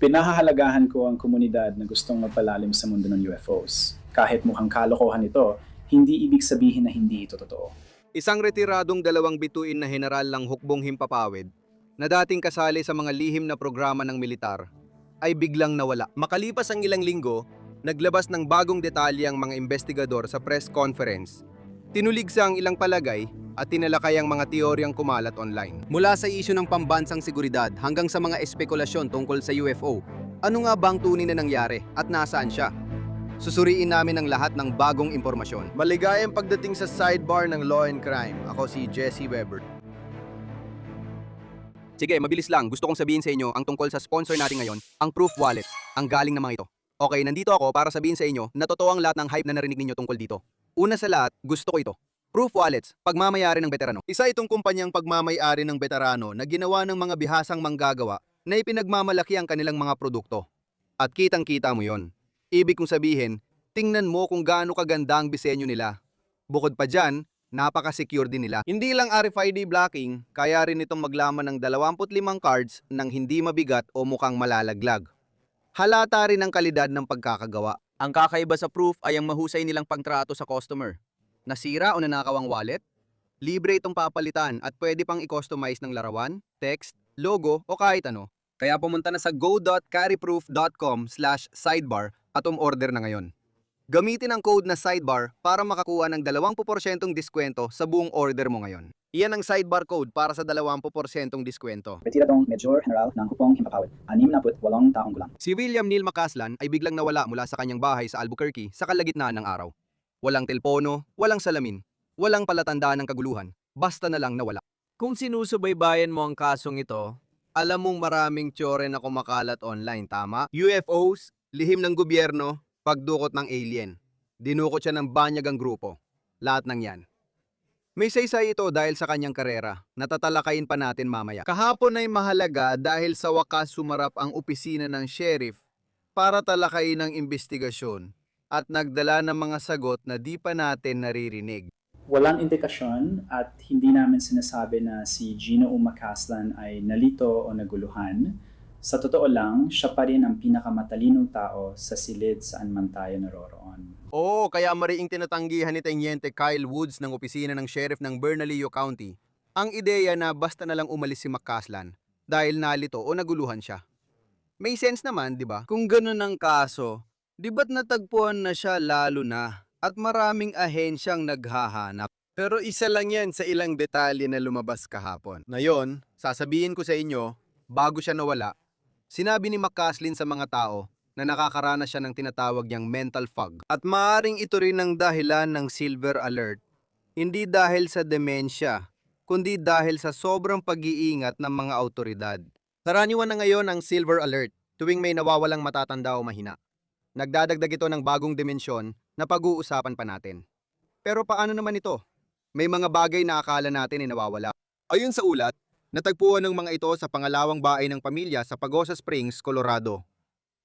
Pinahahalagahan ko ang komunidad na gustong magpalalim sa mundo ng UFOs. Kahit mukhang kalokohan ito, hindi ibig sabihin na hindi ito totoo. Isang retiradong 2 bituin na general ng hukbong himpapawid na dating kasali sa mga lihim na programa ng militar ay biglang nawala. Makalipas ang ilang linggo, naglabas ng bagong detalye ang mga investigador sa press conference. Tinuligsa ang ilang palagay at tinalakay ang mga teoryang kumalat online. Mula sa isyu ng pambansang seguridad hanggang sa mga espekulasyon tungkol sa UFO, ano nga bang tunay na nangyari at nasaan siya? Susuriin namin ang lahat ng bagong impormasyon. Maligayang pagdating sa sidebar ng Law and Crime. Ako si Jesse Weber. Sige, mabilis lang. Gusto kong sabihin sa inyo ang tungkol sa sponsor natin ngayon, ang Proof Wallet, ang galing ng mga ito. Okay, nandito ako para sabihin sa inyo na totoo ang lahat ng hype na narinig ninyo tungkol dito. Una sa lahat, gusto ko ito. Proof Wallets, pagmamayari ng veterano. Isa itong kumpanyang pagmamayari ng veterano na ginawa ng mga bihasang manggagawa na ipinagmamalaki ang kanilang mga produkto. At kitang-kita mo yon. Ibig kong sabihin, tingnan mo kung gaano kaganda ang disenyo nila. Bukod pa dyan, napaka-secure din nila. Hindi lang RFID blocking, kaya rin itong maglaman ng 25 cards nang hindi mabigat o mukhang malalaglag. Halata rin ang kalidad ng pagkakagawa. Ang kakaiba sa Proof ay ang mahusay nilang pagtrato sa customer. Nasira o nanakaw ang wallet? Libre itong papalitan at pwede pang i-customize ng larawan, text, logo o kahit ano. Kaya pumunta na sa go.carryproof.com/sidebar at umorder na ngayon. Gamitin ang code na sidebar para makakuha ng 20% diskwento sa buong order mo ngayon. Iyan ang sidebar code para sa 20% diskwento. Retiradong Major General ng hukbong himpapawid, 68 taong gulang. Si William Neil Macaslan ay biglang nawala mula sa kanyang bahay sa Albuquerque sa kalagitnaan ng araw. Walang telpono, walang salamin, walang palatandaan ng kaguluhan, basta na lang nawala. Kung sinusubaybayan mo ang kasong ito, alam mong maraming tiyore na kumakalat online, tama? UFOs, lihim ng gobyerno, pagdukot ng alien. Dinukot siya ng banyagang grupo. Lahat ng yan. May saysay ito dahil sa kanyang karera. Natatalakayin pa natin mamaya. Kahapon ay mahalaga dahil sa wakas sumarap ang opisina ng sheriff para talakayin ang investigasyon at nagdala ng mga sagot na di pa natin naririnig. Walang indikasyon at hindi namin sinasabi na si Gino Macaslan ay nalito o naguluhan. Sa totoo lang, siya pa rin ang pinakamatalinong tao sa silid saan man tayo naroroon. Oo, kaya mariing tinatanggihan ni Teniente Kyle Woods ng opisina ng sheriff ng Bernalillo County ang ideya na basta na lang umalis si Macaslan dahil nalito o naguluhan siya. May sense naman, di ba? Kung ganun ang kaso, di ba't natagpuan na siya lalo na at maraming ahensyang naghahanap? Pero isa lang yan sa ilang detalye na lumabas kahapon. Ngayon, sasabihin ko sa inyo, bago siya nawala, sinabi ni Macaslan sa mga tao na nakakaranas siya ng tinatawag niyang mental fog. At maaaring ito rin ang dahilan ng silver alert. Hindi dahil sa demensya, kundi dahil sa sobrang pag-iingat ng mga autoridad. Karaniwan na ngayon ang silver alert tuwing may nawawalang matatanda o mahina. Nagdadagdag ito ng bagong dimensyon na pag-uusapan pa natin. Pero paano naman ito? May mga bagay na akala natin ay nawawala. Ayon sa ulat, natagpuan ng mga ito sa pangalawang bahay ng pamilya sa Pagosa Springs, Colorado.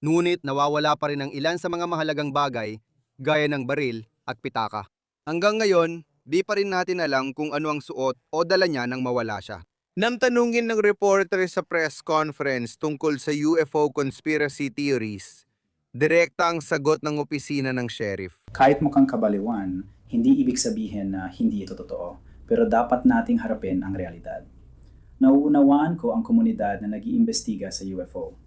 Ngunit nawawala pa rin ang ilan sa mga mahalagang bagay gaya ng baril at pitaka. Hanggang ngayon, di pa rin natin alam kung ano ang suot o dala niya nang mawala siya. Nang tanungin ng reporter sa press conference tungkol sa UFO conspiracy theories, direkta ang sagot ng opisina ng sheriff. Kahit mukhang kabaliwan, hindi ibig sabihin na hindi ito totoo, pero dapat nating harapin ang realidad. Nauunawaan ko ang komunidad na nag-iimbestiga sa UFO.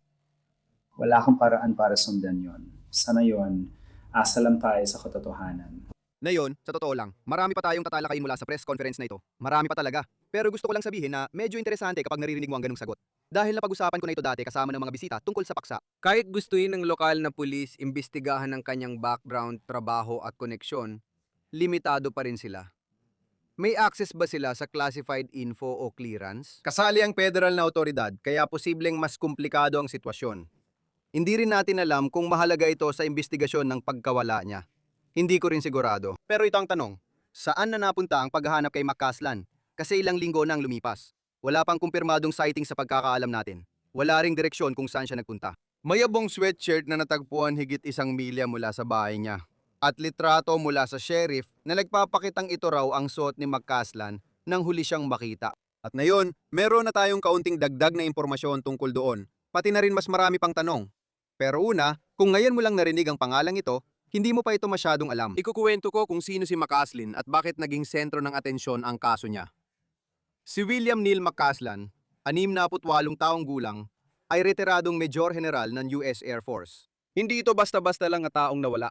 Wala akong paraan para sundan yon. Sana yon, asa lang tayo sa katotohanan. Ngayon, sa totoo lang, marami pa tayong tatalakayin mula sa press conference na ito. Marami pa talaga. Pero gusto ko lang sabihin na medyo interesante kapag naririnig mo ang ganung sagot. Dahil napag-usapan ko na ito dati kasama ng mga bisita tungkol sa paksa. Kahit gustuin ng lokal na pulis imbestigahan ng kanyang background, trabaho at koneksyon, limitado pa rin sila. May access ba sila sa classified info o clearance? Kasali ang federal na otoridad kaya posibleng mas komplikado ang sitwasyon. Hindi rin natin alam kung mahalaga ito sa investigasyon ng pagkawala niya. Hindi ko rin sigurado. Pero ito ang tanong, saan na napunta ang paghahanap kay Macaslan? Kasi ilang linggo nang lumipas. Wala pang kumpirmadong sighting sa pagkakaalam natin. Wala ring direksyon kung saan siya nagpunta. Mayabong sweatshirt na natagpuan higit 1 milya mula sa bahay niya. At litrato mula sa sheriff na nagpapakitang ito raw ang suot ni Macaslan nang huli siyang makita. At ngayon, meron na tayong kaunting dagdag na impormasyon tungkol doon. pati na rin mas marami pang tanong. Pero una, kung ngayon mo lang narinig ang pangalang ito, hindi mo pa ito masyadong alam. Ikukuwento ko kung sino si McCaslin at bakit naging sentro ng atensyon ang kaso niya. Si William Neil McCasland, 68 taong gulang, ay retiradong Major General ng US Air Force. Hindi ito basta-basta lang na taong nawala.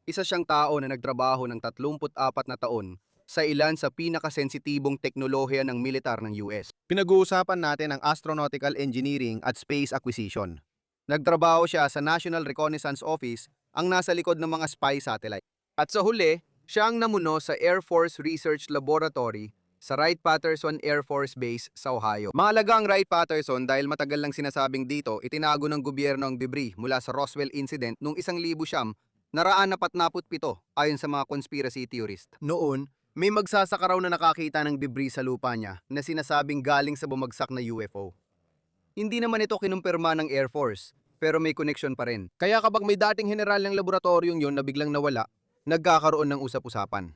Isa siyang tao na nagtrabaho ng 34 na taon sa ilan sa pinakasensitibong teknolohiya ng militar ng US. Pinag-uusapan natin ang astronautical engineering at space acquisition. Nagtrabaho siya sa National Reconnaissance Office, ang nasa likod ng mga spy satellite. At sa huli, siya ang namuno sa Air Force Research Laboratory sa Wright-Patterson Air Force Base sa Ohio. Mahalaga ang Wright-Patterson dahil matagal lang sinasabing dito itinago ng gobyerno ang debris mula sa Roswell incident noong 1947 ayon sa mga conspiracy theorist. Noon, may magsasaka raw na nakakita ng debris sa lupa niya na sinasabing galing sa bumagsak na UFO. Hindi naman ito kinumpirma ng Air Force, pero may connection pa rin. Kaya kapag may dating general ng laboratoryong yon na biglang nawala, nagkakaroon ng usap-usapan.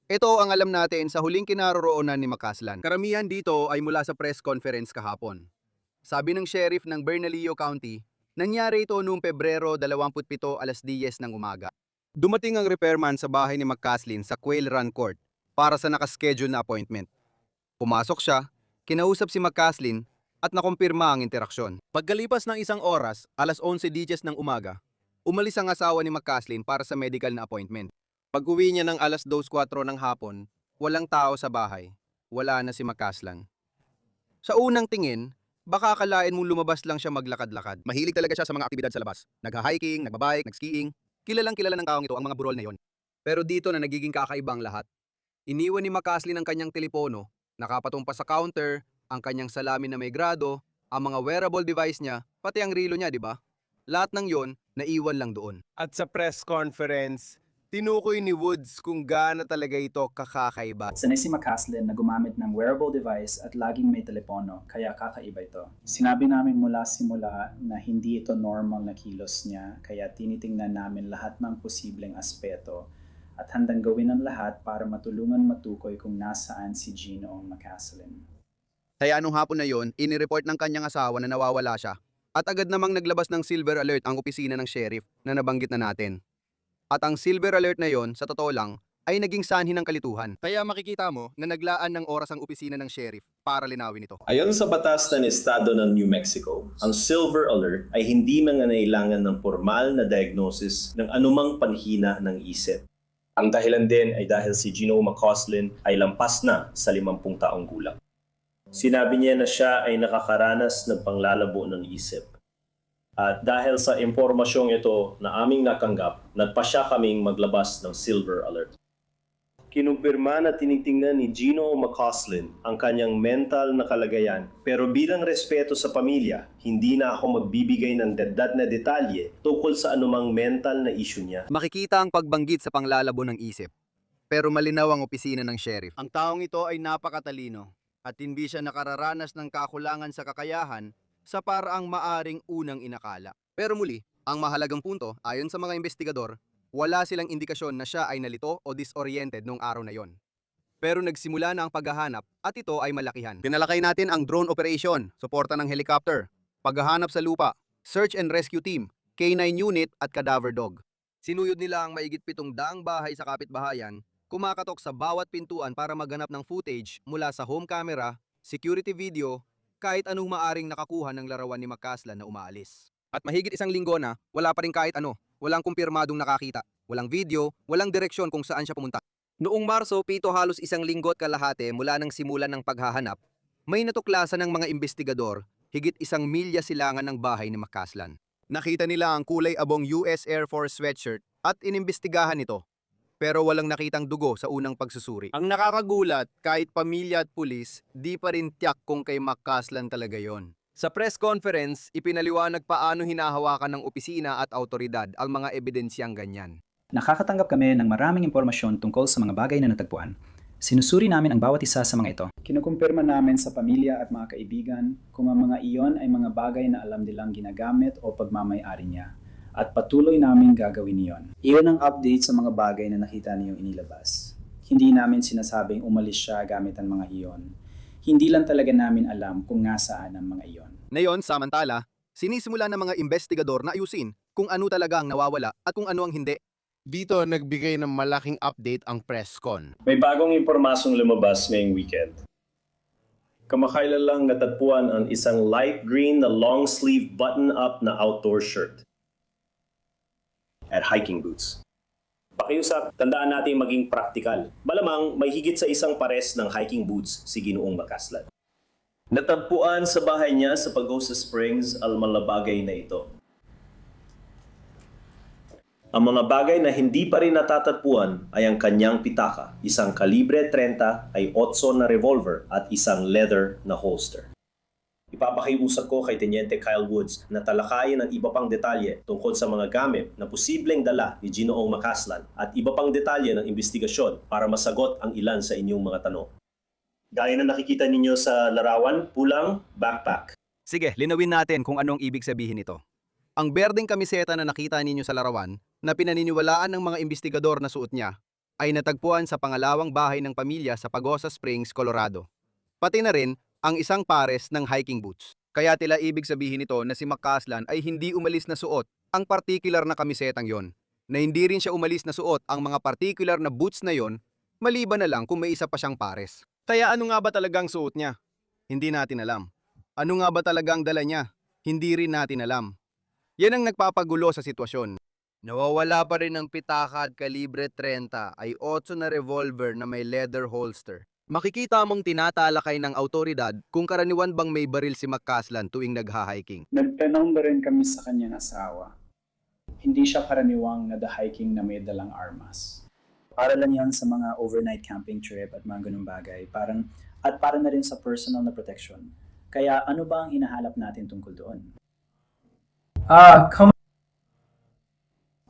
Ito ang alam natin sa huling kinaroroonan ni McCasland. Karamihan dito ay mula sa press conference kahapon. Sabi ng sheriff ng Bernalillo County, nangyari ito noong Pebrero 27 10 ng umaga. Dumating ang repairman sa bahay ni McCaslin sa Quail Run Court para sa nakaschedule na appointment. Pumasok siya, kinausap si McCaslin at nakumpirma ang interaksyon. Pagkalipas ng isang oras, 11:10 ng umaga, umalis ang asawa ni McCaslin para sa medical na appointment. Pag-uwi niya ng 2:04 ng hapon, walang tao sa bahay. Wala na si McCasland. Sa unang tingin, baka akalain mong lumabas lang siya maglakad-lakad. Mahilig talaga siya sa mga aktibidad sa labas. Nagha-hiking, nagbabike, nag-skiing. Kilalang kilala ng taong ito ang mga burol na yon. Pero dito na nagiging kakaibang lahat. Iniwan ni McCaslin ang kanyang telepono, nakapatong pa sa counter, ang kanyang salamin na may grado, ang mga wearable device niya, pati ang relo niya, di ba? Lahat ng yon, naiwan lang doon. At sa press conference, tinukoy ni Woods kung gaano talaga ito kakakaiba. Sanay si McCaslin na gumamit ng wearable device at laging may telepono, kaya kakaiba ito. Sinabi namin mula simula na hindi ito normal na kilos niya, kaya tinitingnan namin lahat ng posibleng aspeto at handang gawin ang lahat para matulungan matukoy kung nasaan si Ginoong McCaslin. Kaya anong hapon na yon, inireport ng kanyang asawa na nawawala siya. At agad namang naglabas ng silver alert ang opisina ng sheriff na nabanggit na natin. At ang silver alert na yon, sa totoo lang, ay naging sanhi ng kalituhan. Kaya makikita mo na naglaan ng oras ang opisina ng sheriff para linawin ito. Ayon sa batas ng estado ng New Mexico, ang silver alert ay hindi mangangailangan ng formal na diagnosis ng anumang panhina ng isip. Ang dahilan din ay dahil si Gino McCaslin ay lampas na sa 50 taong gulang. Sinabi niya na siya ay nakakaranas ng panglalabo ng isip. At dahil sa impormasyong ito na aming natanggap, nagpasya kaming maglabas ng silver alert. Kinumpirma na tinitingnan ni Gino McCaslin ang kanyang mental na kalagayan, pero bilang respeto sa pamilya, hindi na ako magbibigay ng dagdag na detalye tungkol sa anumang mental na issue niya. Makikita ang pagbanggit sa panglalabo ng isip. Pero malinaw ang opisina ng sheriff. Ang taong ito ay napakatalino at hindi siya nakararanas ng kakulangan sa kakayahan sa paraang maaring unang inakala. Pero muli, ang mahalagang punto, ayon sa mga investigador, wala silang indikasyon na siya ay nalito o disoriented noong araw na yon. Pero nagsimula na ang paghahanap at ito ay malakihan. Pinalakay natin ang drone operation, suporta ng helicopter, paghahanap sa lupa, search and rescue team, K9 unit at cadaver dog. Sinuyod nila ang maigit 700 bahay sa kapitbahayan, kumakatok sa bawat pintuan para maghanap ng footage mula sa home camera, security video, kahit anong maaring nakakuha ng larawan ni McCasland na umaalis. At mahigit 1 linggo na, wala pa rin kahit ano, walang kumpirmadong nakakita, walang video, walang direksyon kung saan siya pumunta. Noong Marso, halos 1 linggo at kalahati mula nang simulan ng paghahanap, may natuklasan ng mga investigador, higit 1 milya silangan ng bahay ni McCasland. Nakita nila ang kulay abong US Air Force sweatshirt at inimbestigahan ito. Pero walang nakitang dugo sa unang pagsusuri. Ang nakakagulat, kahit pamilya at pulis, di pa rin tiyak kung kay McCasland talaga yon. Sa press conference, ipinaliwanag paano hinahawakan ng opisina at autoridad ang mga ebidensyang ganyan. Nakakatanggap kami ng maraming impormasyon tungkol sa mga bagay na natagpuan. Sinusuri namin ang bawat isa sa mga ito. Kinukumpirma namin sa pamilya at mga kaibigan kung ang mga iyon ay mga bagay na alam nilang ginagamit o pagmamay-ari niya. At patuloy namin gagawin iyon. Iyon ang update sa mga bagay na nakita niyong inilabas. Hindi namin sinasabing umalis siya gamit ang mga iyon. Hindi lang talaga namin alam kung nasaan ang mga iyon. Ngayon, samantala, Sinisimula ng mga investigador na ayusin kung ano talaga ang nawawala at kung ano ang hindi. Dito nagbigay ng malaking update ang presscon. May bagong impormasyong lumabas ngayong weekend. Kamakailan lang natagpuan ang isang light green na long sleeve button-up na outdoor shirt at hiking boots. Pakiusap, tandaan natin maging praktikal. Malamang may higit sa isang pares ng hiking boots si Ginoong Makaslan. Natagpuan sa bahay niya sa Pagosa Springs ang mga bagay na ito. Ang mga bagay na hindi pa rin natatagpuan ay ang kanyang pitaka, isang kalibre 30 ay 8 na revolver at isang leather na holster. Ipapakiusap ko kay Teniente Kyle Woods na talakayin ang iba pang detalye tungkol sa mga gamit na posibleng dala ni Ginoong Makaslan at iba pang detalye ng investigasyon para masagot ang ilan sa inyong mga tanong. Gaya na nakikita ninyo sa larawan, pulang backpack. Sige, linawin natin kung anong ibig sabihin nito. Ang berdeng kamiseta na nakita ninyo sa larawan na pinaniniwalaan ng mga investigador na suot niya ay natagpuan sa pangalawang bahay ng pamilya sa Pagosa Springs, Colorado. Pati na rin ang isang pares ng hiking boots. Kaya tila ibig sabihin nito na si Makaslan ay hindi umalis na suot ang particular na kamisetang yon, na hindi rin siya umalis na suot ang mga particular na boots na yon, maliban na lang kung may isa pa siyang pares. Kaya ano nga ba talagang suot niya? Hindi natin alam. Ano nga ba talagang dala niya? Hindi rin natin alam. Yan ang nagpapagulo sa sitwasyon. Nawawala pa rin ng pitaka at kalibre 30 ay 8 na revolver na may leather holster. Makikita mong tinatalakay ng autoridad kung karaniwan bang may baril si Makaslan tuwing nagha-hiking. Nagtanong na rin kami sa kanyang asawa. Hindi siya karaniwang nada-hiking na may dalang armas. Para lang yan sa mga overnight camping trip at mga ganung bagay. Para na rin sa personal na protection. Kaya ano ba ang hinahalap natin tungkol doon?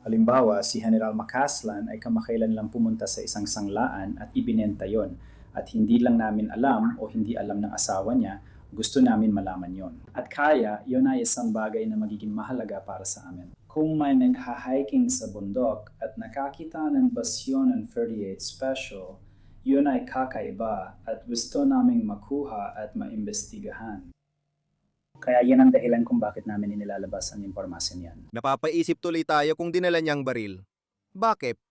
Halimbawa, si General Makaslan ay kamakailan lang pumunta sa isang sanglaan at ibinenta yon. At hindi lang namin alam o hindi alam ng asawa niya, gusto namin malaman yon. At kaya, yon ay isang bagay na magiging mahalaga para sa amin. Kung may nagha-hiking sa bundok at nakakita ng basyon ng 38 Special, yun ay kakaiba at gusto naming makuha at maimbestigahan. Kaya yan ang dahilan kung bakit namin inilalabas ang impormasyon yan. Napapaisip tuloy tayo kung dinala niyang baril. Bakit?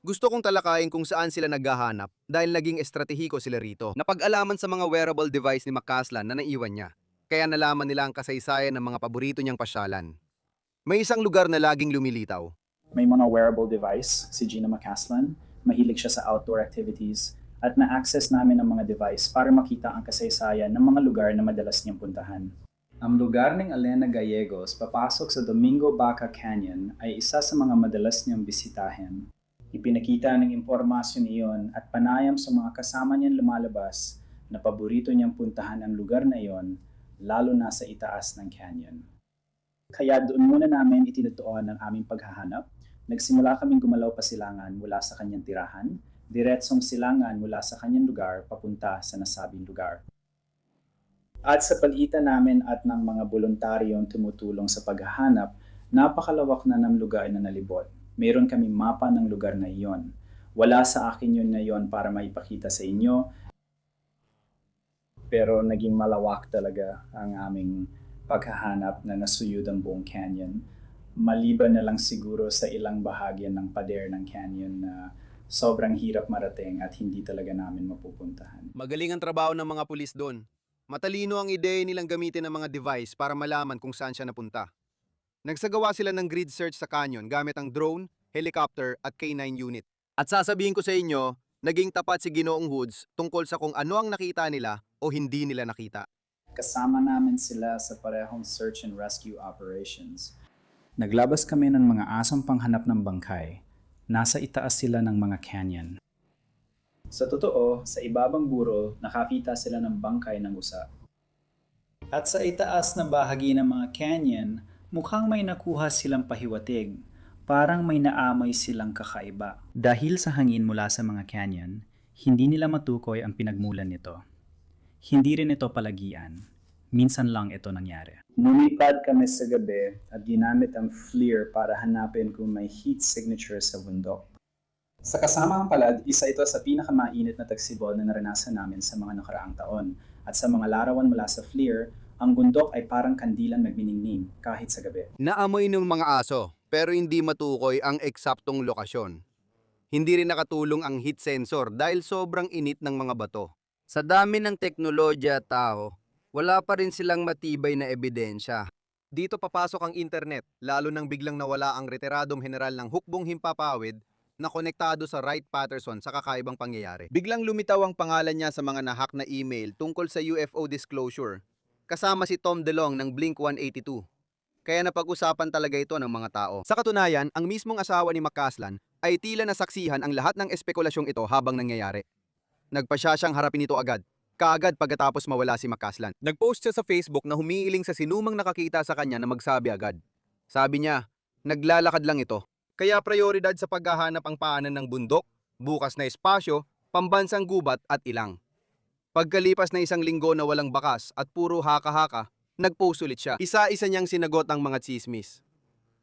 Gusto kong talakayin kung saan sila naghahanap dahil naging estratehiko sila rito. Napag-alaman sa mga wearable device ni Makaslan na naiwan niya. Kaya nalaman nila ang kasaysayan ng mga paborito niyang pasyalan. May isang lugar na laging lumilitaw. May mga wearable device, si Gina Makaslan, mahilig siya sa outdoor activities, at na-access namin ang mga device para makita ang kasaysayan ng mga lugar na madalas niyang puntahan. Ang lugar ng Elena Gallegos papasok sa Domingo Baca Canyon ay isa sa mga madalas niyang bisitahin. Ipinakita ng impormasyon iyon at panayam sa mga kasama niyang lumalabas na paborito niyang puntahan ang lugar na iyon, lalo na sa itaas ng canyon. Kaya doon muna namin itinutuon ang aming paghahanap. Nagsimula kaming gumalaw pa silangan mula sa kanyang tirahan, diretsong silangan mula sa kanyang lugar papunta sa nasabing lugar. At sa pagitan namin at ng mga voluntaryong tumutulong sa paghahanap, napakalawak na ng lugar na nalibot. Mayroon kaming mapa ng lugar na iyon. Wala sa akin yun ngayon para maipakita sa inyo, pero naging malawak talaga ang aming paghahanap na nasuyod ang buong canyon. Maliban na lang siguro sa ilang bahagyan ng pader ng canyon na sobrang hirap marating at hindi talaga namin mapupuntahan. Magaling ang trabaho ng mga pulis doon. Matalino ang ideya nilang gamitin ang mga device para malaman kung saan siya napunta. Nagsagawa sila ng grid search sa canyon gamit ang drone, helicopter at K9 unit. At sasabihin ko sa inyo, naging tapat si Ginoong Woods tungkol sa kung ano ang nakita nila o hindi nila nakita. Kasama namin sila sa parehong search and rescue operations. Naglabas kami ng mga asong panghanap ng bangkay. Nasa itaas sila ng mga canyon. Sa totoo, sa ibabang burol, nakakita sila ng bangkay ng usa. At sa itaas na bahagi ng mga canyon, mukhang may nakuha silang pahiwatig. Parang may naamoy silang kakaiba. Dahil sa hangin mula sa mga canyon, hindi nila matukoy ang pinagmulan nito. Hindi rin ito palagian. Minsan lang ito nangyari. Lumipad kami sa gabi at ginamit ang FLIR para hanapin kung may heat signature sa bundok. Sa kasamang palad, isa ito sa pinakamainit na tagsibol na naranasan namin sa mga nakaraang taon. At sa mga larawan mula sa FLIR, Ang bundok ay parang kandilang nagniningning kahit sa gabi. Naamoy ng mga aso, pero hindi matukoy ang eksaktong lokasyon. Hindi rin nakatulong ang heat sensor dahil sobrang init ng mga bato. Sa dami ng teknolohiya at tao, wala pa rin silang matibay na ebidensya. Dito papasok ang internet, lalo nang biglang nawala ang retiradong general ng hukbong himpapawid na konektado sa Wright-Patterson sa kakaibang pangyayari. Biglang lumitaw ang pangalan niya sa mga nahack na email tungkol sa UFO disclosure, kasama si Tom DeLonge ng Blink-182. Kaya napag-usapan talaga ito ng mga tao. Sa katunayan, ang mismong asawa ni McCasland ay tila nasaksihan ang lahat ng espekulasyong ito habang nangyayari. Nagpasya siyang harapin ito agad, kaagad pagkatapos mawala si McCasland. Nag-post siya sa Facebook na humihiling sa sinumang nakakita sa kanya na magsabi agad. Sabi niya, naglalakad lang ito. Kaya prioridad sa paghahanap ang paanan ng bundok, bukas na espasyo, pambansang gubat at ilang. Pagkalipas na isang linggo na walang bakas at puro haka-haka, nag-post ulit siya. Isa-isa niyang sinagot ang mga tsismis.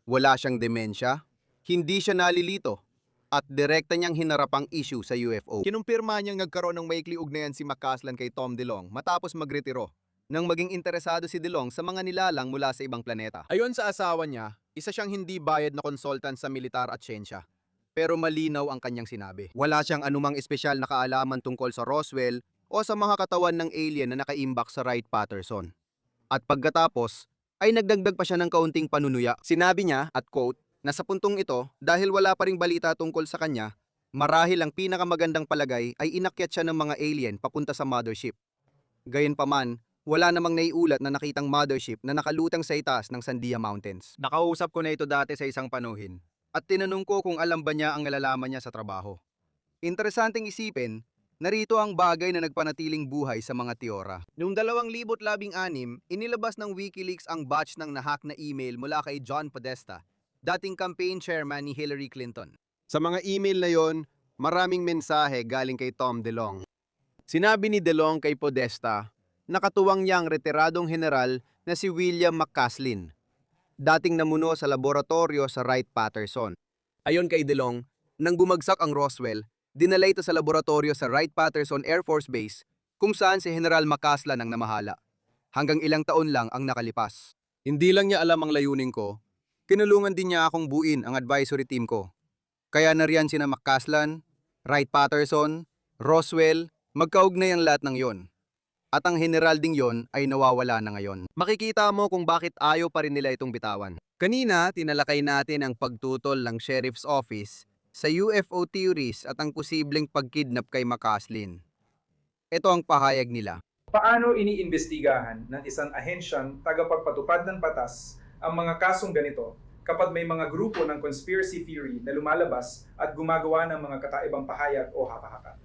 Wala siyang demensya, hindi siya nalilito, at direkta niyang hinarap ang issue sa UFO. Kinumpirma niyang nagkaroon ng maikli ugnayan si McCasland kay Tom DeLonge matapos magretiro, nang maging interesado si DeLonge sa mga nilalang mula sa ibang planeta. Ayon sa asawa niya, isa siyang hindi bayad na consultant sa militar at siyensya. Pero malinaw ang kanyang sinabi. Wala siyang anumang espesyal na kaalaman tungkol sa Roswell o sa mga katawan ng alien na nakaimbak sa Wright-Patterson. At pagkatapos, ay nagdagdag pa siya ng kaunting panunuya. Sinabi niya, at quote, na sa puntong ito, dahil wala pa ring balita tungkol sa kanya, marahil ang pinakamagandang palagay ay inakyat siya ng mga alien papunta sa mothership. Gayunpaman, wala namang naiulat na nakitang mothership na nakalutang sa itaas ng Sandia Mountains. Nakausap ko na ito dati sa isang panuhin, at tinanong ko kung alam ba niya ang nalalaman niya sa trabaho. Interesanteng isipin, narito ang bagay na nagpanatiling buhay sa mga teora. Noong 2016, inilabas ng WikiLeaks ang batch ng nahack na email mula kay John Podesta, dating campaign chairman ni Hillary Clinton. Sa mga email na yon, maraming mensahe galing kay Tom DeLonge. Sinabi ni DeLonge kay Podesta, nakatuwang niya ang retiradong general na si William McCaslin, dating namuno sa laboratorio sa Wright-Patterson. Ayon kay DeLonge, nang bumagsak ang Roswell, dinala ito sa laboratorio sa Wright-Patterson Air Force Base kung saan si General McCasland ang namahala. Hanggang ilang taon lang ang nakalipas. Hindi lang niya alam ang layunin ko, kinulungan din niya akong buuin ang advisory team ko. Kaya nariyan sina McCasland, Wright-Patterson, Roswell, magkaugnay ang lahat ng yon. At ang general ding yon ay nawawala na ngayon. Makikita mo kung bakit ayaw pa rin nila itong bitawan. Kanina, tinalakay natin ang pagtutol ng Sheriff's Office sa UFO theories at ang posibleng pagkidnap kay McCaslin. Ito ang pahayag nila. Paano iniimbestigahan ng isang ahensyang tagapagpatupad ng batas ang mga kasong ganito kapag may mga grupo ng conspiracy theory na lumalabas at gumagawa ng mga kakaibang pahayag o haka-haka?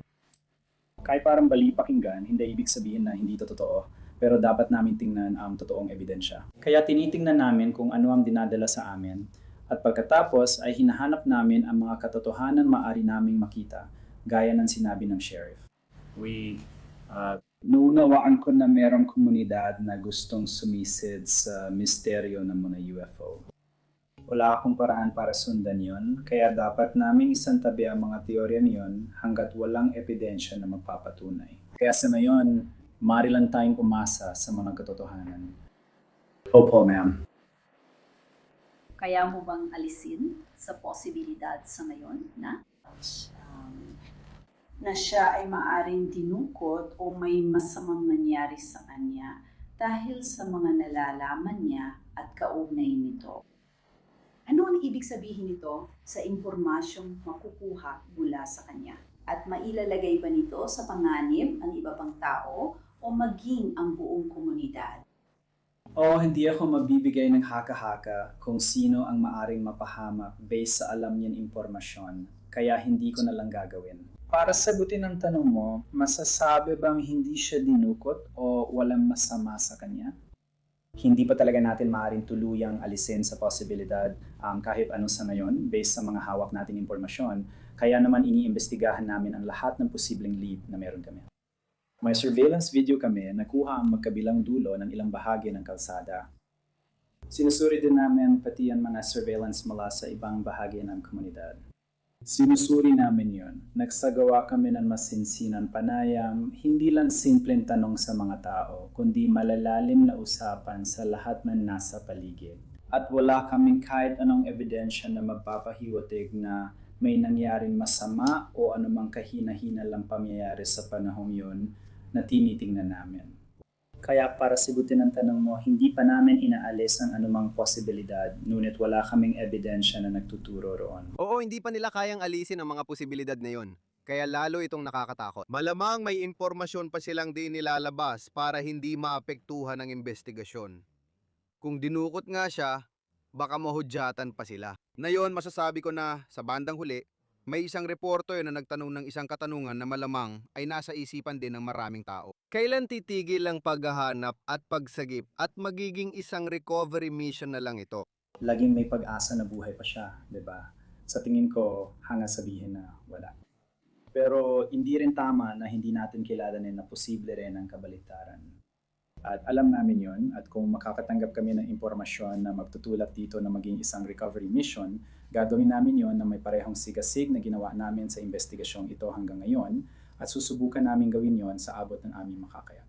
Kahit parang bali pakinggan, hindi ibig sabihin na hindi ito totoo, pero dapat namin tingnan ang totoong ebidensya. Kaya tinitingnan namin kung ano ang dinadala sa amin, at pagkatapos ay hinahanap namin ang mga katotohanan maaari naming makita, gaya ng sinabi ng sheriff. Naunawaan ko na merong komunidad na gustong sumisid sa misteryo ng mga UFO. Wala akong paraan para sundan yon, kaya dapat naming isantabi ang mga teorya niyon hanggat walang ebidensya na magpapatunay. Kaya sa ngayon, maaari lang tayong umasa sa mga katotohanan. Opo, ma'am. Kaya mo bang alisin sa posibilidad sa ngayon na siya ay maaring dinukot o may masamang nangyari sa kanya dahil sa mga nalalaman niya at kaugnay nito? Ano ang ibig sabihin nito sa impormasyong makukuha mula sa kanya? At mailalagay ba nito sa panganib ang iba pang tao o maging ang buong komunidad? Hindi ako mabibigay ng haka-haka kung sino ang maaring mapahamak based sa alam niyang impormasyon, kaya hindi ko na lang gagawin. Para sagutin ang tanong mo, masasabi bang hindi siya dinukot o walang masama sa kanya? Hindi pa talaga natin maaaring tuluyang alisin sa posibilidad kahit ano sa ngayon based sa mga hawak nating impormasyon. Kaya naman iniimbestigahan namin ang lahat ng posibleng lead na meron kami. May surveillance video kami na kuha ang magkabilang dulo ng ilang bahagi ng kalsada. Sinusuri din namin pati ang mga surveillance mula sa ibang bahagi ng komunidad. Sinusuri namin yon. Nagsagawa kami ng masinsinan panayam, hindi lang simpleng tanong sa mga tao, kundi malalalim na usapan sa lahat ng nasa paligid. At wala kaming kahit anong ebidensya na magpapahiwatig na may nangyaring masama o anumang kahina-hina lang pangyayari sa panahong yon na tinitingnan namin. Kaya para sigutin ang tanong mo, hindi pa namin inaalis ang anumang posibilidad, ngunit wala kaming ebidensya na nagtuturo roon. Oo, hindi pa nila kayang alisin ang mga posibilidad na yon. Kaya lalo itong nakakatakot. Malamang may impormasyon pa silang di nilalabas para hindi maapektuhan ng investigasyon. Kung dinukot nga siya, baka mahudyatan pa sila. Ngayon, masasabi ko na sa bandang huli, may isang reporter na nagtanong ng isang katanungan na malamang ay nasa isipan din ng maraming tao. Kailan titigil ang paghahanap at pagsagip at magiging isang recovery mission na lang ito? Laging may pag-asa na buhay pa siya, di ba? Sa tingin ko, hanga sabihin na wala. Pero hindi rin tama na hindi natin kilalanin na posible rin ang kabaligtaran. At alam namin yon, at kung makakatanggap kami ng impormasyon na magtutulak dito na maging isang recovery mission, gagawin namin yon na may parehong sigasig na ginawa namin sa investigasyong ito hanggang ngayon at susubukan namin gawin yon sa abot ng aming makakaya.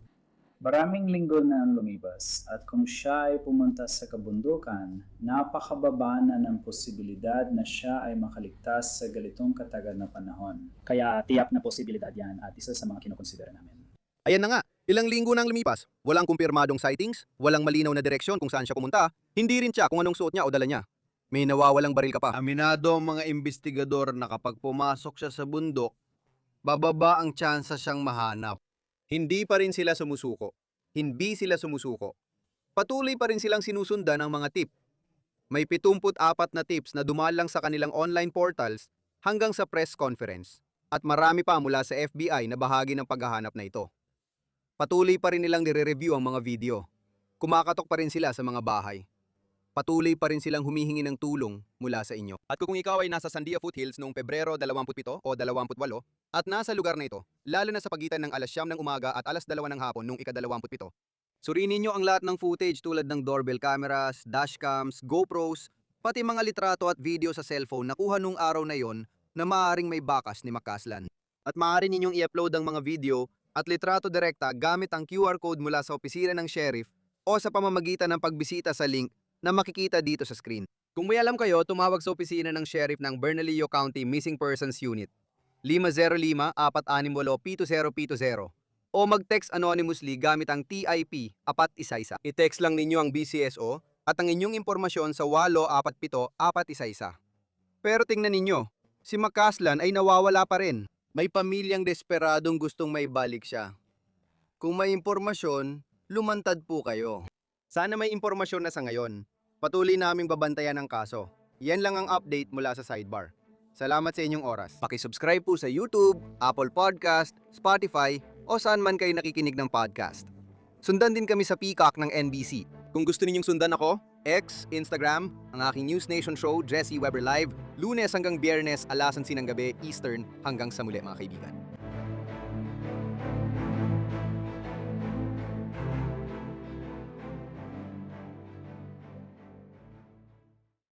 Maraming linggo na ang lumipas at kung siya ay pumunta sa kabundukan, napakababa na ng posibilidad na siya ay makaligtas sa ganitong katagal na panahon. Kaya tiyak na posibilidad yan at isa sa mga kinukonsidera namin. Ayan na nga, ilang linggo nang lumipas. Walang kumpirmadong sightings, walang malinaw na direksyon kung saan siya pumunta, hindi rin siya kung anong suot niya o dala niya. May nawawalang baril ka pa. Aminado ang mga investigador na kapag pumasok siya sa bundok, bababa ang tsansa siyang mahanap. Hindi pa rin sila sumusuko. Hindi sila sumusuko. Patuloy pa rin silang sinusundan ng mga tip. May 74 na tips na dumalang sa kanilang online portals hanggang sa press conference. At marami pa mula sa FBI na bahagi ng paghahanap na ito. Patuloy pa rin nilang nire-review ang mga video. Kumakatok pa rin sila sa mga bahay. Patuloy pa rin silang humihingi ng tulong mula sa inyo. At kung ikaw ay nasa Sandia Foothills noong Pebrero 27 o 28 at nasa lugar na ito, lalo na sa pagitan ng alas 9 ng umaga at alas 2 ng hapon noong ika-27, suriin niyo ang lahat ng footage tulad ng doorbell cameras, dashcams, GoPros, pati mga litrato at video sa cellphone na kuha nung araw na yon na maaaring may bakas ni McCausland. At maaari ninyong i-upload ang mga video at litrato direkta gamit ang QR code mula sa opisina ng sheriff o sa pamamagitan ng pagbisita sa link na makikita dito sa screen. Kung may alam kayo, tumawag sa opisina ng sheriff ng Bernalillo County Missing Persons Unit 505-488-7070 o mag-text anonymously gamit ang TIP 411. I-text lang ninyo ang BCSO at ang inyong impormasyon sa 847-411. Pero tingnan ninyo, si McCausland ay nawawala pa rin. May pamilyang desperadong gustong may balik siya. Kung may impormasyon, lumantad po kayo. Sana may impormasyon na sa ngayon. Patuloy naming babantayan ang kaso. Yan lang ang update mula sa Sidebar. Salamat sa inyong oras. Paki-subscribe po sa YouTube, Apple Podcast, Spotify, o saan man kayo nakikinig ng podcast. Sundan din kami sa Peacock ng NBC. Kung gusto ninyong sundan ako, X, Instagram, ang aking News Nation show, Jesse Weber Live, Lunes hanggang Biyernes, 11:00 ng gabi, Eastern, hanggang sa muli mga kaibigan.